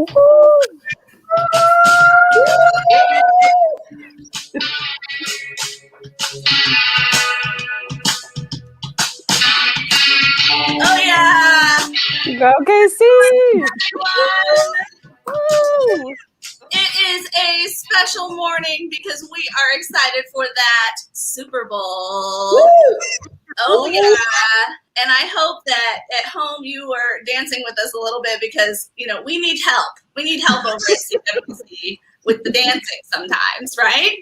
Oh yeah! Go KC! Woo! It is a special morning because we are excited for that Super Bowl. Woo! Oh yeah! And I hope that at home you were dancing with us a little bit because we need help. We need help over at CWC with the dancing sometimes, right?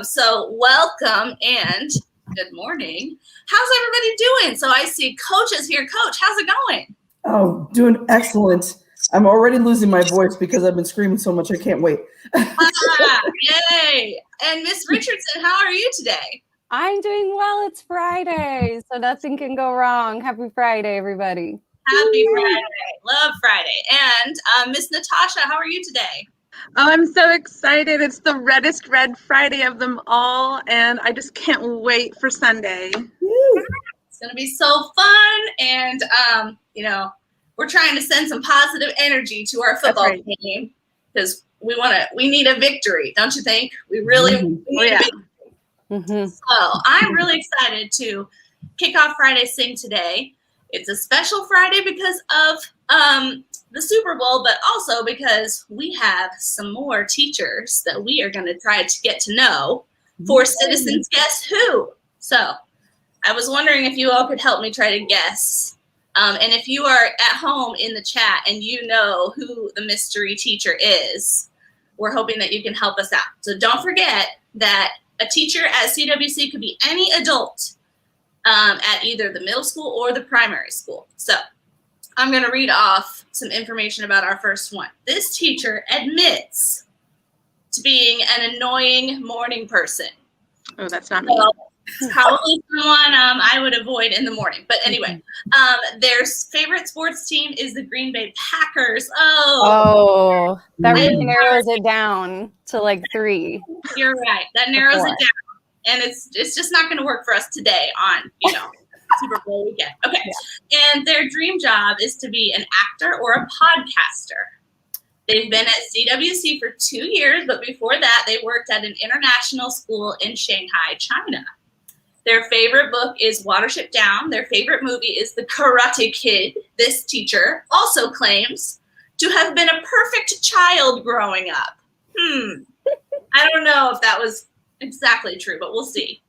So welcome and good morning. How's everybody doing? So I see Coach is here. Coach, how's it going? Oh, doing excellent. I'm already losing my voice because I've been screaming so much. I can't wait. Yay. And Miss Richardson, how are you today? I'm doing well. It's Friday, so nothing can go wrong. Happy Friday, everybody. Happy Friday. Love Friday. And Miss Natasha, how are you today? Oh, I'm so excited. It's the reddest red Friday of them all, and I just can't wait for Sunday. It's going to be so fun, and, we're trying to send some positive energy to our football team because we need a victory, don't you think? We really need a victory. Mm-hmm. So I'm really excited to kick off Friday Sing today. It's a special Friday because of the Super Bowl, but also because we have some more teachers that we are going to try to get to know for Citizens Guess Who. So I was wondering if you all could help me try to guess. And if you are at home in the chat and you know who the mystery teacher is, we're hoping that you can help us out. So don't forget that a teacher at CWC could be any adult at either the middle school or the primary school. So I'm going to read off some information about our first one. This teacher admits to being an annoying morning person. Oh, that's not me. So, it's probably someone I would avoid in the morning. But anyway, their favorite sports team is the Green Bay Packers. Oh, that really narrows it down to like 3. You're right. That narrows it down. And it's just not going to work for us today on, Super Bowl weekend. Okay. Yeah. And their dream job is to be an actor or a podcaster. They've been at CWC for 2 years, but before that, they worked at an international school in Shanghai, China. Their favorite book is Watership Down. Their favorite movie is The Karate Kid. This teacher also claims to have been a perfect child growing up. I don't know if that was exactly true, but we'll see.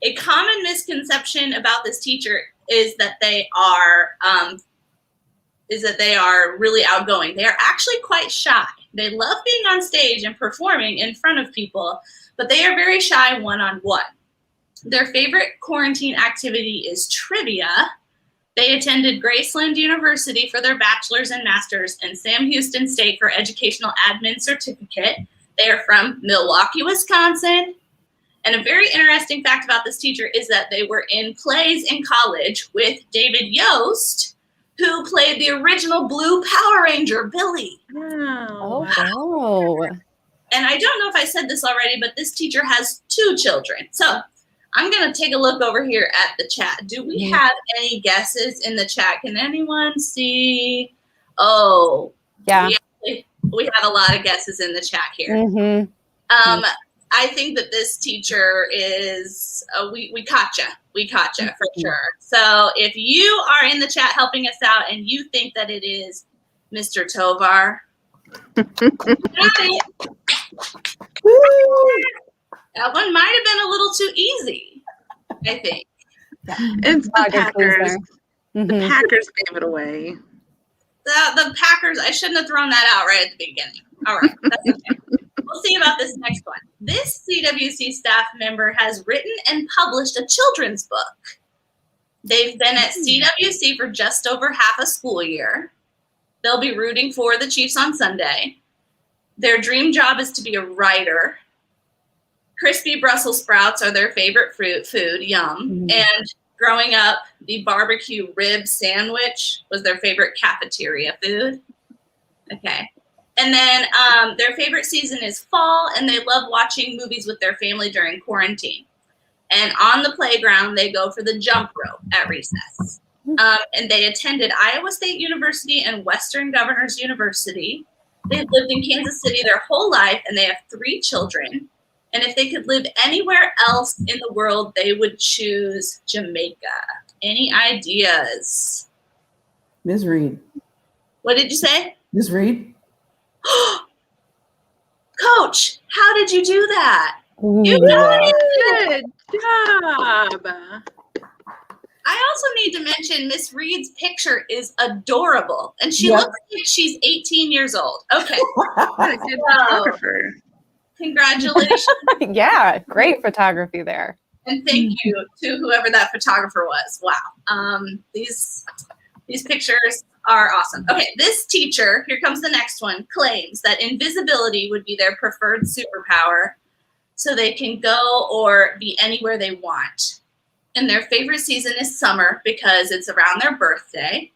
A common misconception about this teacher is that they are really outgoing. They are actually quite shy. They love being on stage and performing in front of people, but they are very shy one-on-one. Their favorite quarantine activity is trivia. They attended Graceland University for their bachelor's and master's and Sam Houston State for educational admin certificate. They are from Milwaukee, Wisconsin. And a very interesting fact about this teacher is that they were in plays in college with David Yost, who played the original Blue Power Ranger, Billy. Oh, wow. And I don't know if I said this already, but this teacher has 2 children. So I'm going to take a look over here at the chat. Do we have any guesses in the chat? Can anyone see? Oh, yeah. We have a lot of guesses in the chat here. Mm-hmm. I think that this teacher is, we caught you. We caught you for sure. So if you are in the chat helping us out and you think that it is Mr. Tovar, got it. That one might have been a little too easy, I think. It's the Packers. The Packers gave it away. The Packers, I shouldn't have thrown that out right at the beginning. All right, that's okay. We'll see about this next one. This CWC staff member has written and published a children's book. They've been at CWC for just over half a school year. They'll be rooting for the Chiefs on Sunday. Their dream job is to be a writer. Crispy Brussels sprouts are their favorite food, yum. And growing up, the barbecue rib sandwich was their favorite cafeteria food. Okay. And then their favorite season is fall, and they love watching movies with their family during quarantine. And on the playground, they go for the jump rope at recess. And they attended Iowa State University and Western Governors University. They've lived in Kansas City their whole life, and they have 3 children. And if they could live anywhere else in the world, they would choose Jamaica. Any ideas? Ms. Reed. What did you say? Ms. Reed. Coach, how did you do that? Ooh, You got it. Good job. I also need to mention Miss Reed's picture is adorable, and she Yep. looks like she's 18 years old. Okay, What a good photographer. congratulations, yeah, great photography there. and thank you to whoever that photographer was. Wow, these pictures are awesome. Okay, this teacher, here comes the next one, claims that invisibility would be their preferred superpower, so they can go or be anywhere they want. And their favorite season is summer because it's around their birthday.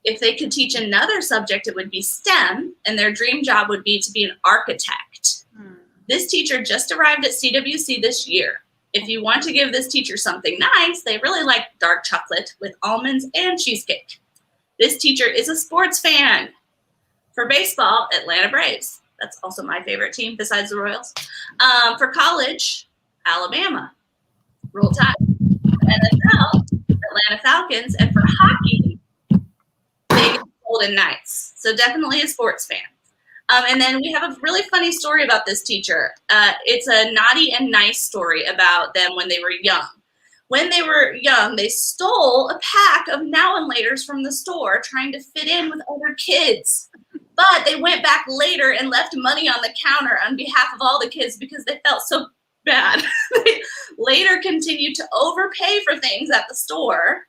If they could teach another subject, it would be STEM, and their dream job would be to be an architect. This teacher just arrived at CWC this year. If you want to give this teacher something nice, they really like dark chocolate with almonds and cheesecake. This teacher is a sports fan. For baseball, Atlanta Braves. That's also my favorite team besides the Royals. For college, Alabama. Roll Tide. NFL, Atlanta Falcons, and for hockey, Vegas Golden Knights. So definitely a sports fan. And then we have a really funny story about this teacher. It's a naughty and nice story about them when they were young. When they were young, they stole a pack of now and laters from the store trying to fit in with other kids. But they went back later and left money on the counter on behalf of all the kids because they felt so bad. They later continued to overpay for things at the store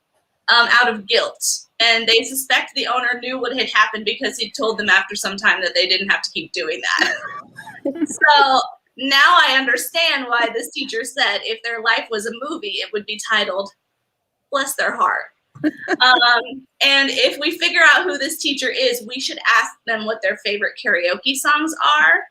out of guilt. And they suspect the owner knew what had happened because he told them after some time that they didn't have to keep doing that. So now I understand why this teacher said if their life was a movie, it would be titled Bless Their Heart. And if we figure out who this teacher is, we should ask them what their favorite karaoke songs are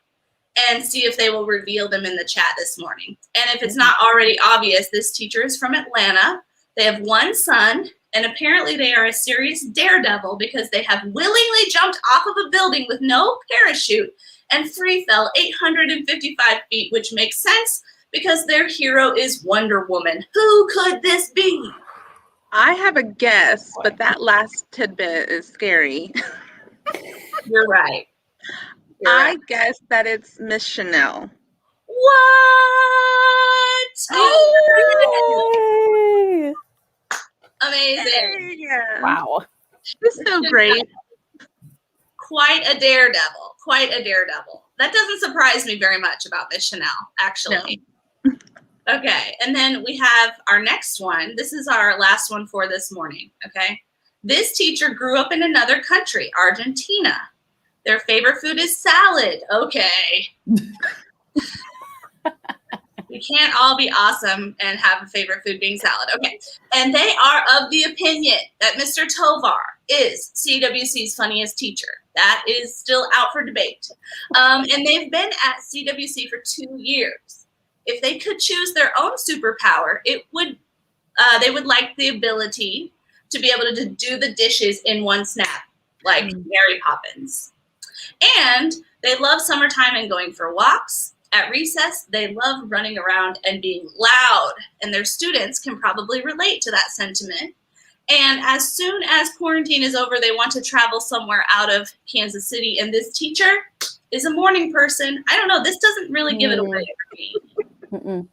and see if they will reveal them in the chat this morning. And if it's not already obvious, this teacher is from Atlanta. They have 1 son, and apparently they are a serious daredevil because they have willingly jumped off of a building with no parachute and free fell 855 feet, which makes sense because their hero is Wonder Woman. Who could this be? I have a guess, but that last tidbit is scary. You're right. I guess that it's Miss Chanel. What? Yay! Amazing. Yeah. Wow. She's so great. Quite a daredevil. Quite a daredevil. That doesn't surprise me very much about Miss Chanel, actually. No. Okay, and then we have our next one. This is our last one for this morning, okay? This teacher grew up in another country, Argentina. Their favorite food is salad. Okay. We can't all be awesome and have a favorite food being salad. Okay. And they are of the opinion that Mr. Tovar is CWC's funniest teacher. That is still out for debate. And they've been at CWC for 2 years. If they could choose their own superpower, they would like the ability to be able to do the dishes in one snap, like Mary Poppins. And they love summertime and going for walks. At recess, they love running around and being loud, and their students can probably relate to that sentiment. And as soon as quarantine is over, they want to travel somewhere out of Kansas City, and this teacher is a morning person. I don't know. This doesn't really give it away for me. Mm-mm.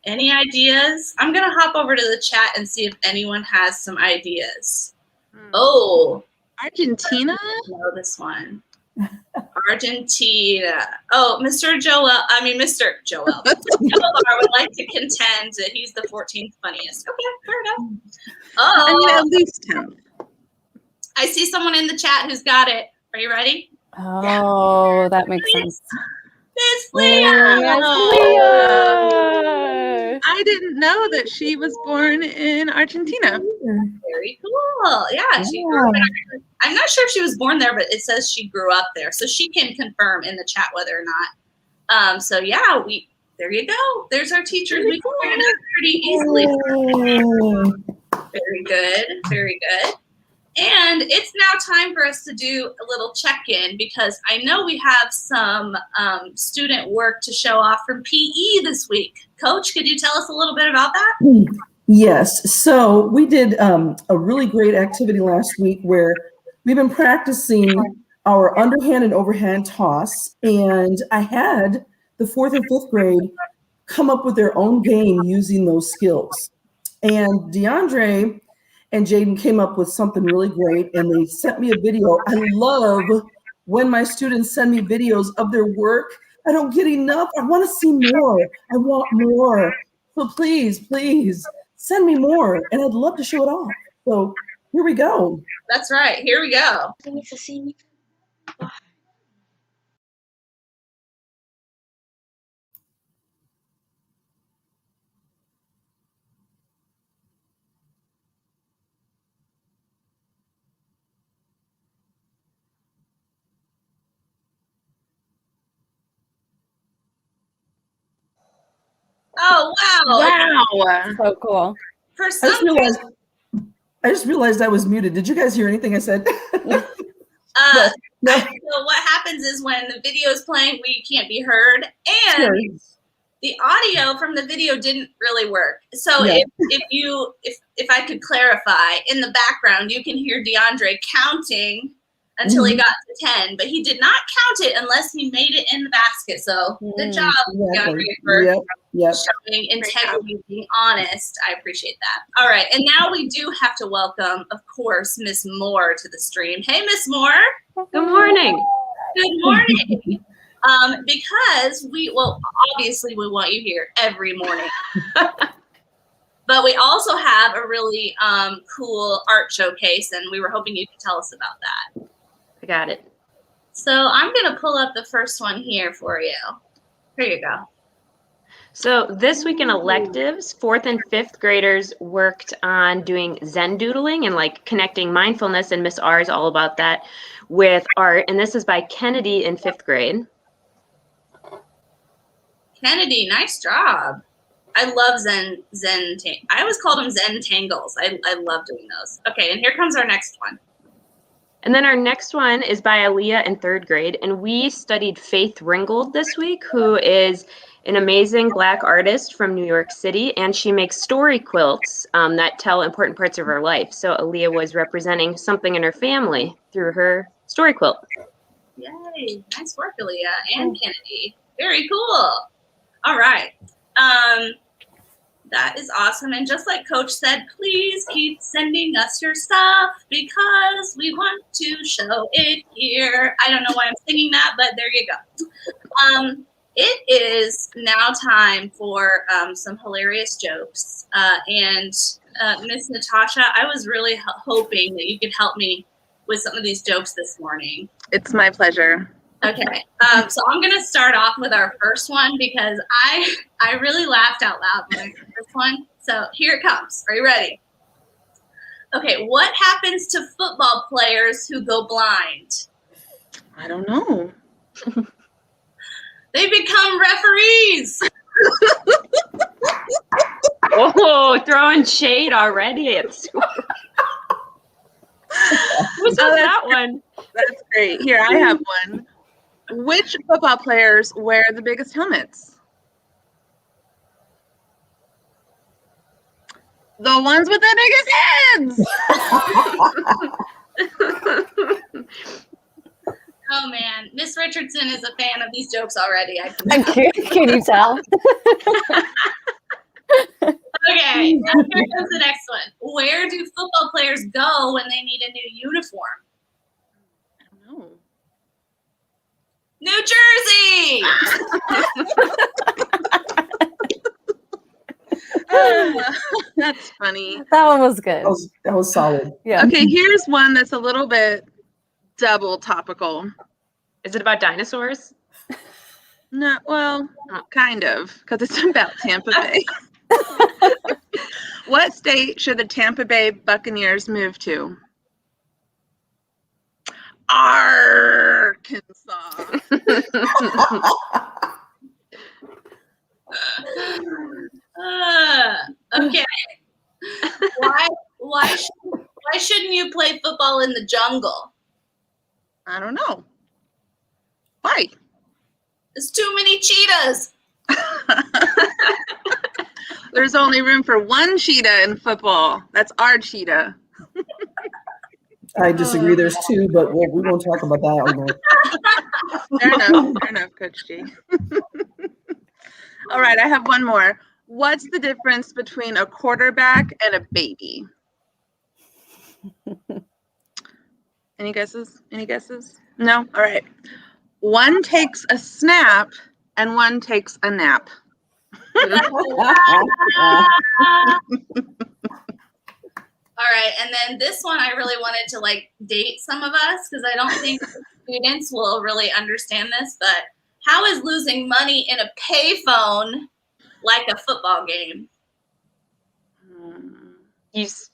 Any ideas? I'm going to hop over to the chat and see if anyone has some ideas. Oh. Argentina? I know this one. Argentina. Oh, Mr. Joel. Mr. Tovar would like to contend that he's the 14th funniest. Okay, fair enough. Oh, at least 10th. I see someone in the chat who's got it. Are you ready? Oh, that makes sense. Miss Leah. Leah. I didn't know that she was born in Argentina. Very cool. Yeah, she grew up in Argentina. I'm not sure if she was born there, but it says she grew up there. So she can confirm in the chat whether or not. So yeah, there you go. There's our teachers. We figured it out pretty easily. Very good. Very good. And it's now time for us to do a little check-in because I know we have some student work to show off from PE this week. Coach, could you tell us a little bit about that? Yes. So we did a really great activity last week where we've been practicing our underhand and overhand toss. And I had the 4th and 5th grade come up with their own game using those skills. And DeAndre and Jaden came up with something really great, and they sent me a video. I love when my students send me videos of their work. I don't get enough. I want to see more. I want more. So please, please send me more, and I'd love to show it off. So here we go. That's right. Here we go. Oh, wow. Wow. So cool. For I some just realized I was muted. Did you guys hear anything I said? No. So what happens is when the video is playing, we can't be heard, and Sure. the audio from the video didn't really work. So Yeah. if I could clarify, in the background you can hear DeAndre counting until he got to 10, but he did not count it unless he made it in the basket. So good job, DeAndre, for Yep. showing integrity, being honest. I appreciate that. All right, and now we do have to welcome, of course, Miss Moore to the stream. Hey, Miss Moore. Good morning. Good morning. Because obviously we want you here every morning. But we also have a really cool art showcase, and we were hoping you could tell us about that. I got it. So I'm going to pull up the first one here for you. Here you go. So this week in electives, 4th and 5th graders worked on doing Zen doodling and like connecting mindfulness, and Miss R is all about that with art. And this is by Kennedy in 5th grade. Kennedy, nice job. I love Zen. I always called them Zen tangles. I love doing those. Okay, and here comes our next one. And then our next one is by Aaliyah in 3rd grade. And we studied Faith Ringgold this week, who is an amazing Black artist from New York City. And she makes story quilts that tell important parts of her life. So Aaliyah was representing something in her family through her story quilt. Yay, nice work, Aaliyah and Kennedy. Very cool. All right. That is awesome. And just like Coach said, please keep sending us your stuff because we want to show it here. I don't know why I'm singing that, but there you go. It is now time for some hilarious jokes. And Miss Natasha, I was really hoping that you could help me with some of these jokes this morning. It's my pleasure. Okay, so I'm gonna start off with our first one because I really laughed out loud when I heard this one. So here it comes. Are you ready? Okay, what happens to football players who go blind? I don't know. They become referees. Oh, throwing shade already at school. Who said that one? That's great. Here, I have one. Which football players wear the biggest helmets? The ones with the biggest heads. Oh man, Miss Richardson is a fan of these jokes already. Can you tell? Okay, now here comes the next one. Where do football players go when they need a new uniform? I don't know. New Jersey! That's funny. That one was good. That was solid. Yeah. Okay, here's one that's a little bit double topical. Is it about dinosaurs? No, well, kind of, because it's about Tampa Bay. What state should the Tampa Bay Buccaneers move to? Arkansas. Okay. Why Why shouldn't you play football in the jungle? I don't know. Why? There's too many cheetahs. There's only room for one cheetah in football. That's our cheetah. I disagree. There's two, but we won't talk about that one. Fair enough, Coach G. All right, I have one more. What's the difference between a quarterback and a baby? Any guesses? Any guesses? No? All right. One takes a snap and one takes a nap. All right, and then this one I really wanted to like date some of us because I don't think students will really understand this, but how is losing money in a payphone like a football game? If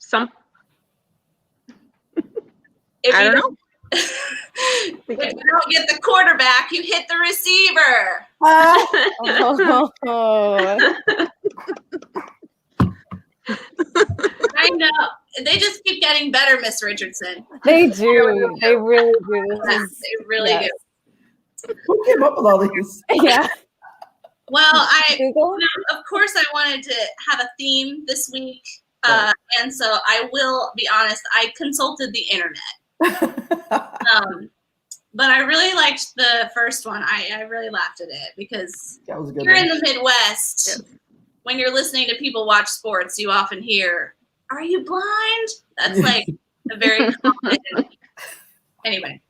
I don't know. If you don't get the quarterback, you hit the receiver. I know. They just keep getting better, Miss Richardson. They do. They really do. They really do. Who came up with all these? Yeah. Well, Google? of course, I wanted to have a theme this week. And so I will be honest, I consulted the internet. But I really liked the first one. I really laughed at it because That was a good you're one. in the Midwest. When you're listening to people watch sports, you often hear, "Are you blind?" That's like a very common. Anyway.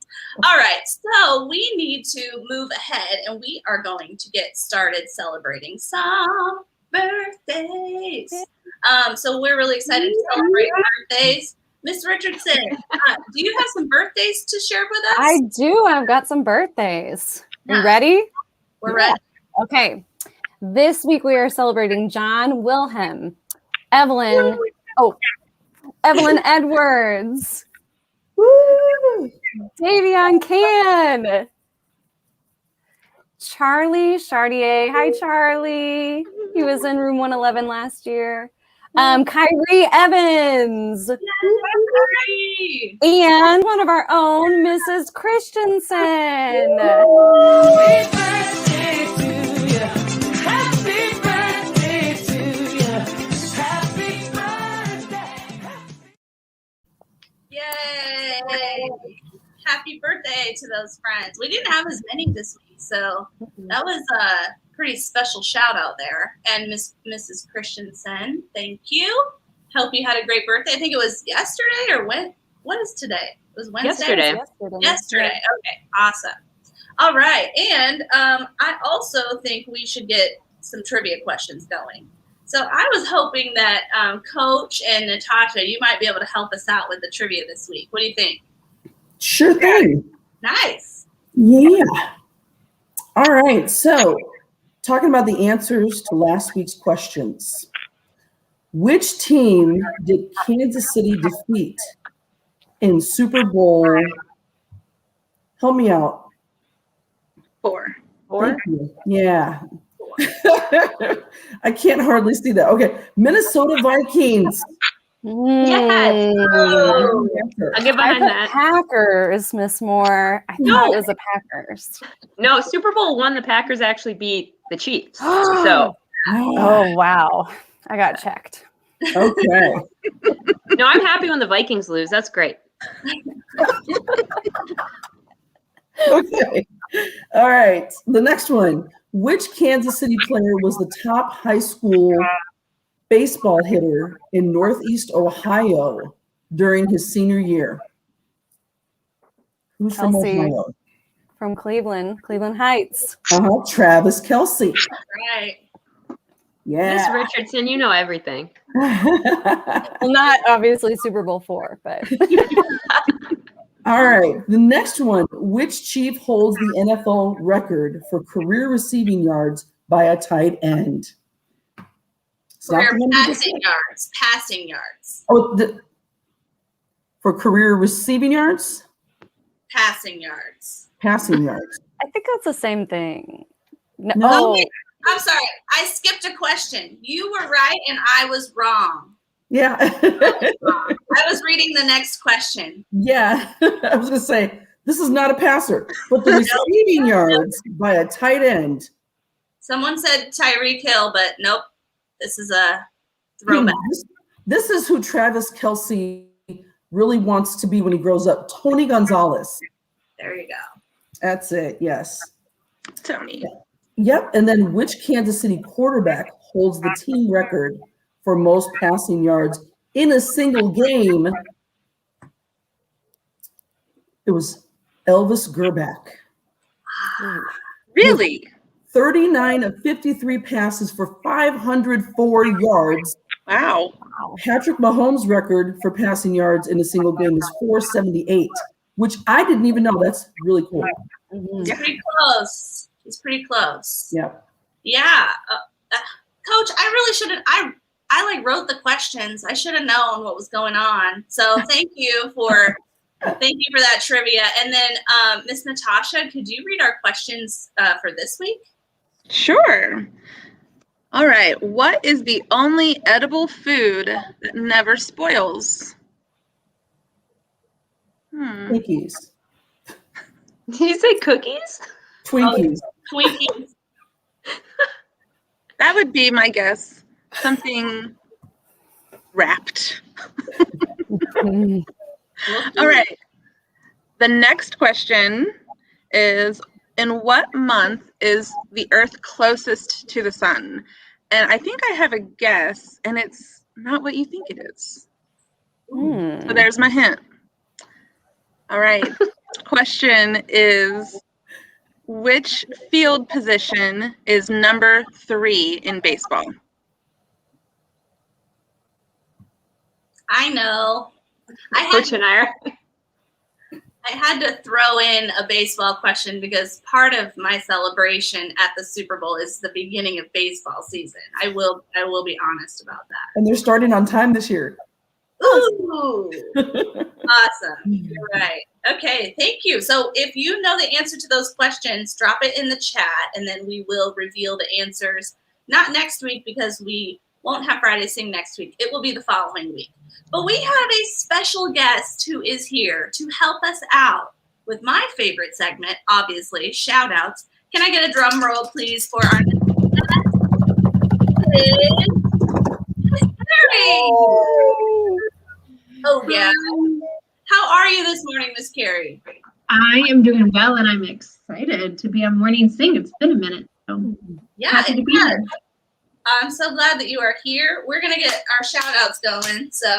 All right. So we need to move ahead and we are going to get started celebrating some birthdays. So we're really excited to celebrate birthdays. Miss Richardson, do you have some birthdays to share with us? I do. I've got some birthdays. Yeah. You ready? We're ready. Okay. This week we are celebrating John Wilhelm, Evelyn Edwards, Woo! Davion Can, Charlie Chartier. Hi, Charlie. He was in room 111 last year. Kyrie Evans. Yay! And one of our own, Mrs. Christensen. Happy birthday to you. Happy birthday to you. Happy birthday. Yay! Happy birthday to those friends. We didn't have as many this week, so that was a pretty special shout out there. And Mrs. Christensen, thank you. Hope you had a great birthday. I think it was yesterday or when? What is today? It was Wednesday. Yesterday. Okay, awesome. All right, and I also think we should get some trivia questions going. So I was hoping that Coach and Natasha, you might be able to help us out with the trivia this week. What do you think? Sure thing. Nice. Yeah. All right. So, talking about the answers to last week's questions. Which team did Kansas City defeat in Super Bowl? Help me out. 4. Thank you. Yeah. I can't hardly see that. Okay. Minnesota Vikings. Yes. Oh. I'll get I behind put that. Packers, Miss Moore. I thought it was the Packers. No, Super Bowl 1, the Packers actually beat the Chiefs. So, Oh, wow. I got checked. Okay. no, I'm happy when the Vikings lose. That's great. Okay. All right. The next one. Which Kansas City player was the top high school baseball hitter in Northeast Ohio during his senior year? Who's from Kelsey. Ohio? From Cleveland Heights. Travis Kelce. Right. Miss Yeah. Richardson, you know everything. Well, not obviously Super Bowl 4, but All right. The next one. Which Chief holds the NFL record for career receiving yards by a tight end? It's not Career the one we just passing said. yards. Passing yards. Oh, for career receiving yards? Passing yards. Passing yards. I think that's the same thing. No. No. Oh, wait. I'm sorry. I skipped a question. You were right and I was wrong. Yeah. I reading the next question. Yeah, I was going to say, this is not a passer, but the receiving yards by a tight end. Someone said Tyreek Hill, but nope. This is a throwback. This is who Travis Kelce really wants to be when he grows up. Tony Gonzalez. There you go. That's it. Yes. Tony. Yep. And then which Kansas City quarterback holds the team record for most passing yards in a single game? It was Elvis Grbac. Really? 39 of 53 passes for 504 yards. Wow. Patrick Mahomes' record for passing yards in a single game is 478, which I didn't even know. That's really cool. He's pretty close. He's pretty close. Yeah. Yeah. Coach, I really shouldn't. I like wrote the questions. I should have known what was going on. So thank you for that trivia. And then Miss Natasha, could you read our questions for this week? Sure. All right. What is the only edible food that never spoils? Twinkies. Did you say cookies? Twinkies. Twinkies. That would be my guess. Something wrapped. All right. The next question is, in what month is the Earth closest to the sun? And I think I have a guess, and it's not what you think it is. So there's my hint. All right. Question is, which field position is number 3 in baseball? I know. Coach and I are. I had to throw in a baseball question because part of my celebration at the Super Bowl is the beginning of baseball season. I will be honest about that. And they're starting on time this year. Ooh, awesome. You're right. Okay, thank you. So if you know the answer to those questions, drop it in the chat, and then we will reveal the answers. Not next week because we won't have Friday Sing next week. It will be the following week. But we have a special guest who is here to help us out with my favorite segment, obviously, Shoutouts. Can I get a drum roll, please, for our next guest? Oh, yeah. How are you this morning, Miss Carrie? I am doing well, and I'm excited to be on Morning Sing. It's been a minute. So Yeah, happy to be here. I'm so glad that you are here. We're going to get our shout-outs going. So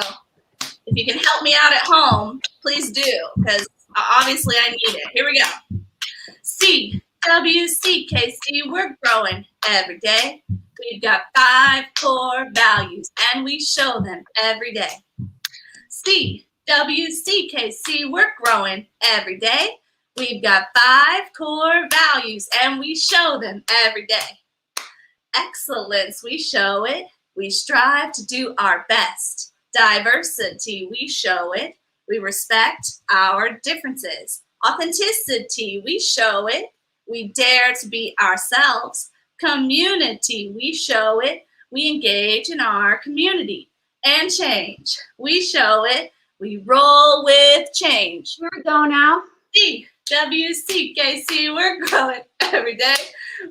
if you can help me out at home, please do, because obviously I need it. Here we go. CWCKC, we're growing every day. We've got 5 core values, and we show them every day. CWCKC, we're growing every day. We've got 5 core values, and we show them every day. Excellence, we show it. We strive to do our best. Diversity, we show it. We respect our differences. Authenticity, we show it. We dare to be ourselves. Community, we show it. We engage in our community. And change, we show it. We roll with change. Here we go now. WCKC, we're growing every day.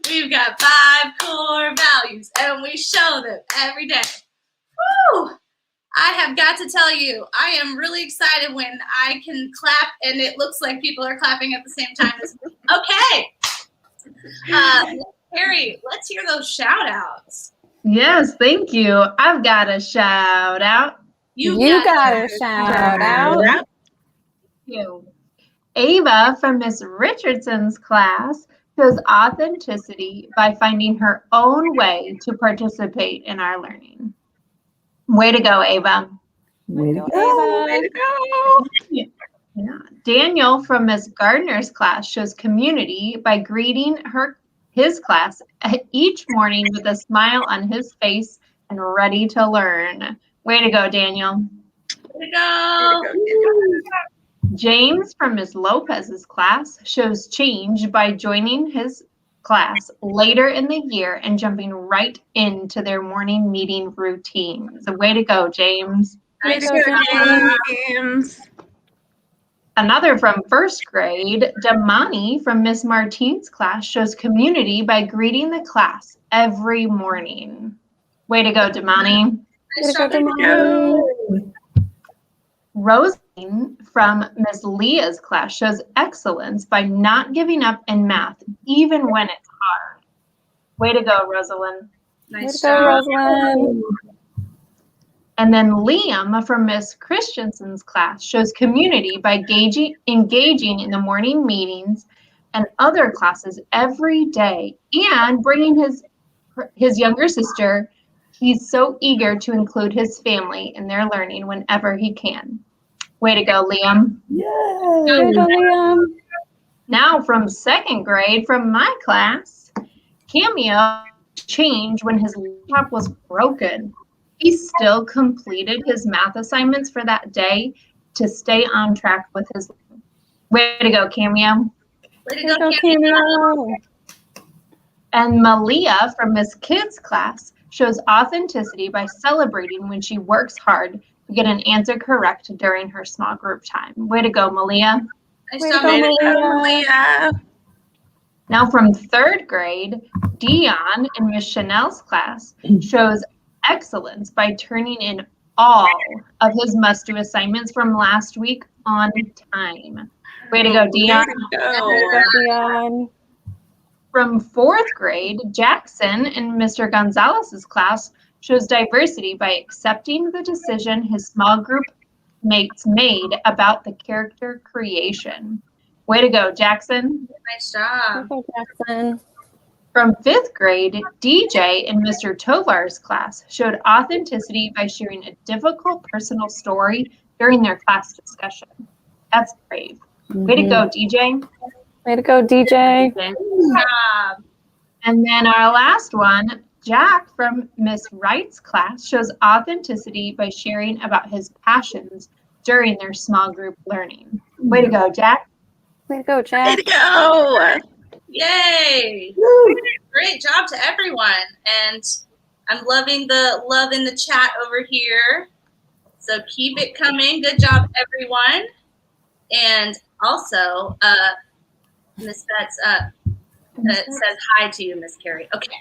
We've got 5 core values, and we show them every day. Woo! I have got to tell you, I am really excited when I can clap, and it looks like people are clapping at the same time as me. Okay. Harry, let's hear those shout-outs. Yes, thank you. I've got a shout out. You got a shout out. Thank you. Ava from Miss Richardson's class shows authenticity by finding her own way to participate in our learning. Way to go, Ava. Way to go. Way to go. Yeah. Daniel from Miss Gardner's class shows community by greeting his class each morning with a smile on his face and ready to learn. Way to go, Daniel. Way to go. James from Miss Lopez's class shows change by joining his class later in the year and jumping right into their morning meeting routine. So way to go, James. Nice Go, job. James. Another from first grade, Damani from Miss Martine's class shows community by greeting the class every morning. Way to go, Damani. Nice job. Damani. Rosine from Miss Leah's class shows excellence by not giving up in math, even when it's hard. Way to go, Rosalind. Nice Go, job. Rosalind. And then Liam from Miss Christensen's class shows community by engaging in the morning meetings and other classes every day and bringing his younger sister. He's so eager to include his family in their learning whenever he can. Way to go, Liam. Yay! Way to go, Liam. Now from second grade, from my class, Cameo changed when his laptop was broken. He still completed his math assignments for that day to stay on track with his. Way to go, Cameo. Way to Way to go, go, Cameo. Cameo. And Malia from Miss Kids' class shows authenticity by celebrating when she works hard to get an answer correct during her small group time. Way to go, Malia. Nice Way to job, go, Malia. Malia. Now from third grade, Dion in Miss Chanel's class shows excellence by turning in all of his must-do assignments from last week on time. Way to go, Dion. Way to go, Dion. From fourth grade, Jackson in Mr. Gonzalez's class shows diversity by accepting the decision his small group mates made about the character creation. Way to go, Jackson. Nice job. Way to go, Jackson. From fifth grade, DJ in Mr. Tovar's class showed authenticity by sharing a difficult personal story during their class discussion. That's brave. Way to go, DJ. Way to go, DJ. Good job. And then our last one, Jack from Miss Wright's class shows authenticity by sharing about his passions during their small group learning. Way to go, Jack. Way to go, Way Jack. to go. Yay. Great job to everyone. And I'm loving the love in the chat over here. So keep it coming. Good job, everyone. And also, Miss Betts says hi to you, Miss Carrie. Okay.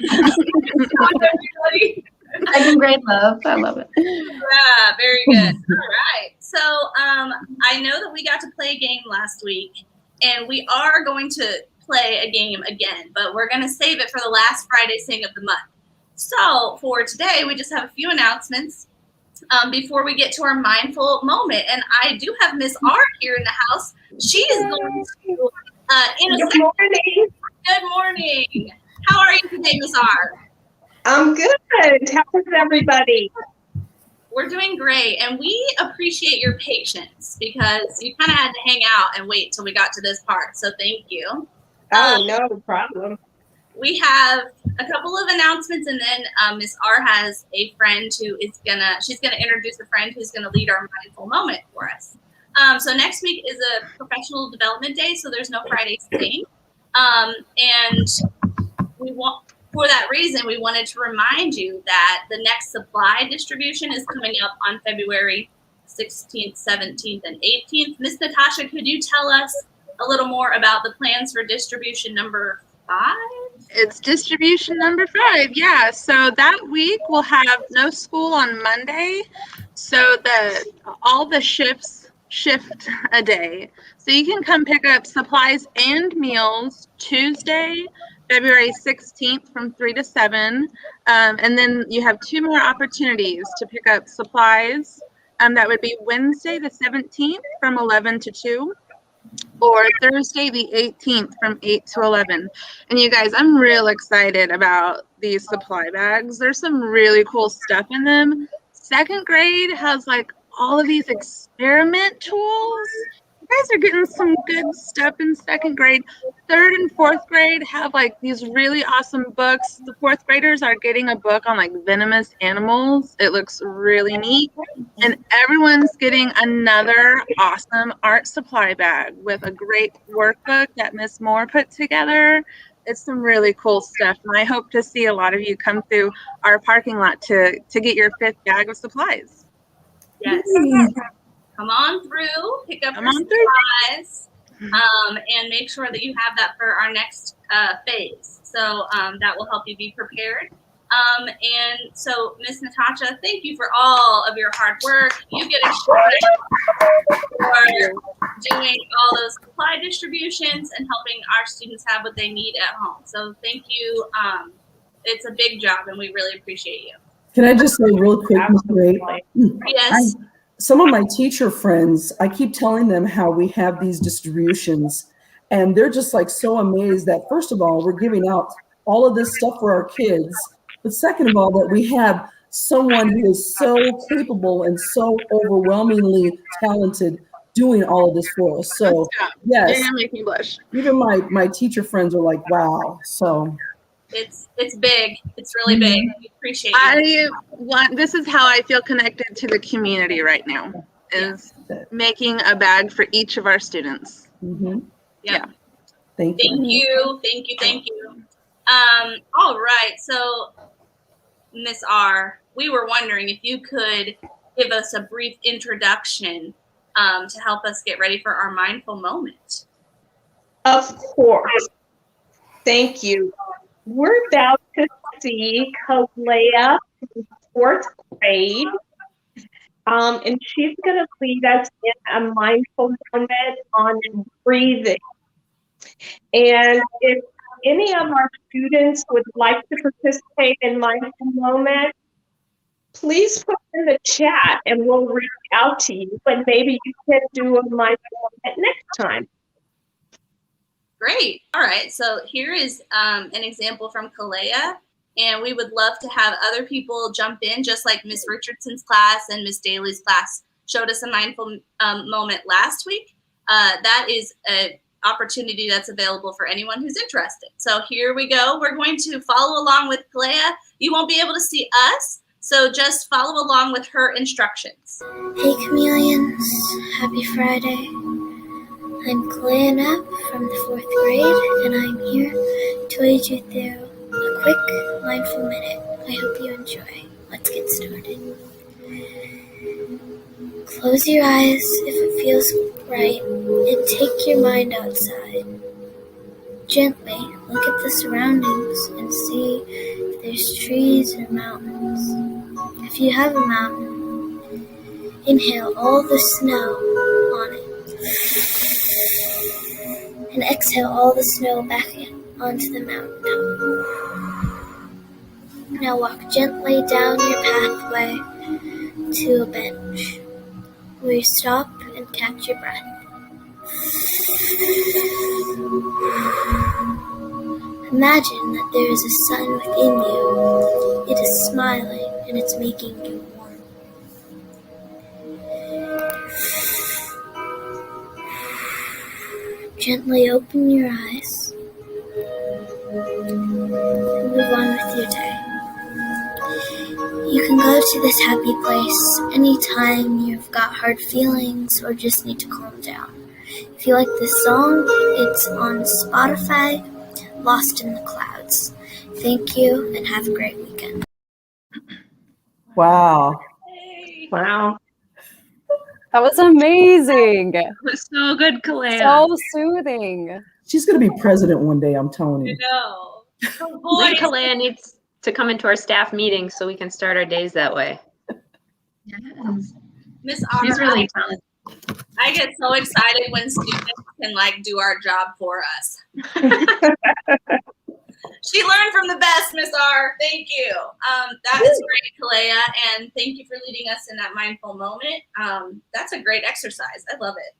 Everybody. Second grade love. I love it. Yeah, very good. All right. So I know that we got to play a game last week, and we are going to play a game again, but we're going to save it for the last Friday Sing of the month. So for today, we just have a few announcements before we get to our mindful moment. And I do have Miss R here in the house. She is going to, Good morning. Good morning. How are you today, Miss R? I'm good. How is everybody? We're doing great, and we appreciate your patience because you kind of had to hang out and wait till we got to this part. So thank you. Oh, no problem. We have a couple of announcements, and then Miss R has a friend who is she's gonna introduce a friend who's gonna lead our mindful moment for us. So next week is a professional development day, so there's no Friday Sing. And for that reason, we wanted to remind you that the next supply distribution is coming up on February 16th, 17th, and 18th. Miss Natasha, could you tell us a little more about the plans for distribution number 5? It's distribution number 5. Yeah. So that week we'll have no school on Monday. So all the shifts shift a day. So you can come pick up supplies and meals Tuesday, February 16th from 3 to 7. And then you have 2 more opportunities to pick up supplies. That would be Wednesday the 17th from 11 to 2. Or Thursday the 18th from 8 to 11. And you guys, I'm real excited about these supply bags. There's some really cool stuff in them. Second grade has like all of these experiment tools. You guys are getting some good stuff in second grade. Third and fourth grade have like these really awesome books. The fourth graders are getting a book on like venomous animals. It looks really neat. And everyone's getting another awesome art supply bag with a great workbook that Miss Moore put together. It's some really cool stuff. And I hope to see a lot of you come through our parking lot to get your 5th bag of supplies. Yes. Come on through, pick up Come your on through. supplies, and make sure that you have that for our next phase. So that will help you be prepared. And so, Miss Natasha, thank you for all of your hard work. You get a shout for doing all those supply distributions and helping our students have what they need at home. So thank you. It's a big job, and we really appreciate you. Can I just say real quick, Ms. Ray? Yes. Some of my teacher friends, I keep telling them how we have these distributions, and they're just like so amazed that, first of all, we're giving out all of this stuff for our kids, but second of all, that we have someone who is so capable and so overwhelmingly talented doing all of this for us. So You're yes, gonna make me blush. even my teacher friends are like, wow. So It's big. It's really big. We appreciate you. This is how I feel connected to the community right now, is making a bag for each of our students. Yeah. Thank you. Thank you. All right. So, Miss R, we were wondering if you could give us a brief introduction to help us get ready for our mindful moment. Of course. Thank you. We're about to see Kalea in 4th grade. And she's going to lead us in a mindful moment on breathing. And if any of our students would like to participate in mindful moment, please put in the chat and we'll reach out to you, and maybe you can do a mindful moment next time. Great. All right. So here is an example from Kalea, and we would love to have other people jump in, just like Miss Richardson's class and Miss Daly's class showed us a mindful moment last week. That is an opportunity that's available for anyone who's interested. So here we go. We're going to follow along with Kalea. You won't be able to see us, so just follow along with her instructions. Hey chameleons, happy Friday. I'm Kalea Knapp from the 4th grade, and I'm here to lead you through a quick mindful minute. I hope you enjoy. Let's get started. Close your eyes if it feels right, and take your mind outside. Gently look at the surroundings and see if there's trees or mountains. If you have a mountain, inhale all the snow on it. And exhale all the snow back onto the mountaintop. Now walk gently down your pathway to a bench, where you stop and catch your breath. Imagine that there is a sun within you. It is smiling and it's making you warm. Gently open your eyes and move on with your day. You can go to this happy place anytime you've got hard feelings or just need to calm down. If you like this song, it's on Spotify, Lost in the Clouds. Thank you and have a great weekend. Wow. Wow. That was amazing. It was so good, Kalea. So soothing. She's going to be president one day, I'm telling you. No. Her I think voice. Kalea needs to come into our staff meeting so we can start our days that way. Miss R, She's really talented. I get so excited when students can do our job for us. She learned from the best, Miss R. Thank you. That is great, Kalea, and thank you for leading us in that mindful moment. That's a great exercise. I love it.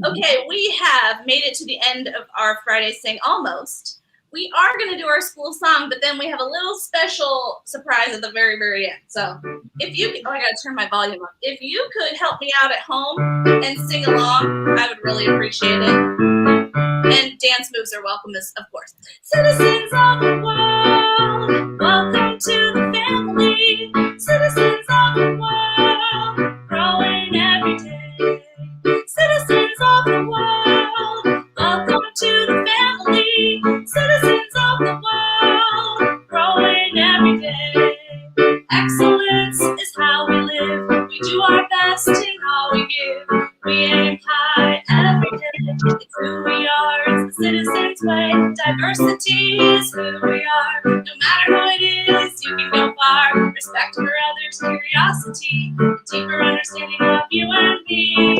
Okay, we have made it to the end of our Friday Sing almost. We are going to do our school song, but then we have a little special surprise at the very, very end. So if you, I got to turn my volume up. If you could help me out at home and sing along, I would really appreciate it. And dance moves are welcome, of course. Citizens of the world, welcome to the family. Citizens of the world, growing every day. Citizens of the world, welcome to the family. Citizens of the world, growing every day. Excellence is how we live. We do our best We aim high every day. It's who we are, it's the citizens' way. Diversity is who we are. No matter who it is, you can go far. Respect for others, curiosity, deeper understanding of you and me.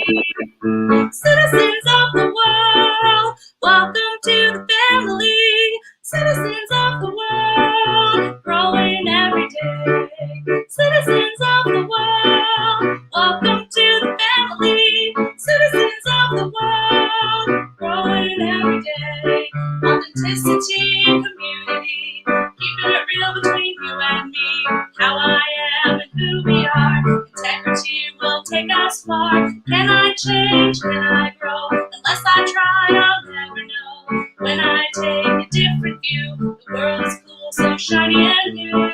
Citizens of the world, welcome to the family. Citizens of the world, growing every day. Citizens of the world, welcome to the family. Citizens of the world, growing every day. Authenticity and community, keeping it real between you and me. How I am and who we are, integrity will take us far. Can I change? Can I grow? Unless I try, I'll never know. When I take a different view, the world is cool, so shiny and new.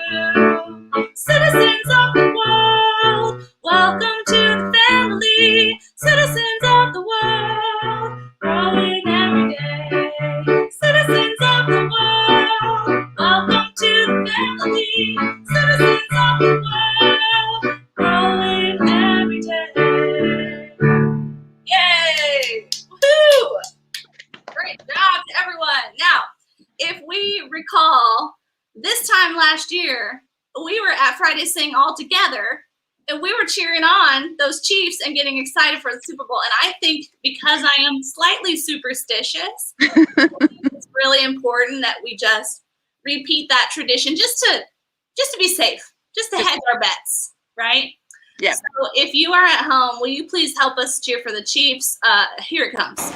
Citizens of the world, welcome to the family. Citizens of the world, growing every day. Citizens of the world, welcome to the family. Citizens of the world, growing every day. Yay! Woohoo! Great job to everyone. Now, if we recall, this time last year, we were at Friday Sing all together, and we were cheering on those Chiefs and getting excited for the Super Bowl. And I think because I am slightly superstitious, it's really important that we just repeat that tradition just to be safe, just to hedge our bets, right? Yeah. So if you are at home, will you please help us cheer for the Chiefs? Here it comes.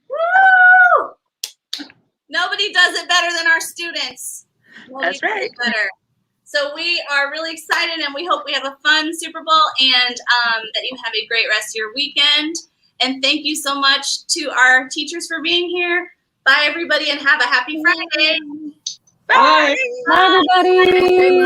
Woo! Nobody does it better than our students. That's right. Better. So we are really excited, and we hope we have a fun Super Bowl, and that you have a great rest of your weekend. And thank you so much to our teachers for being here. Bye, everybody, and have a happy Friday. Bye. Bye, everybody.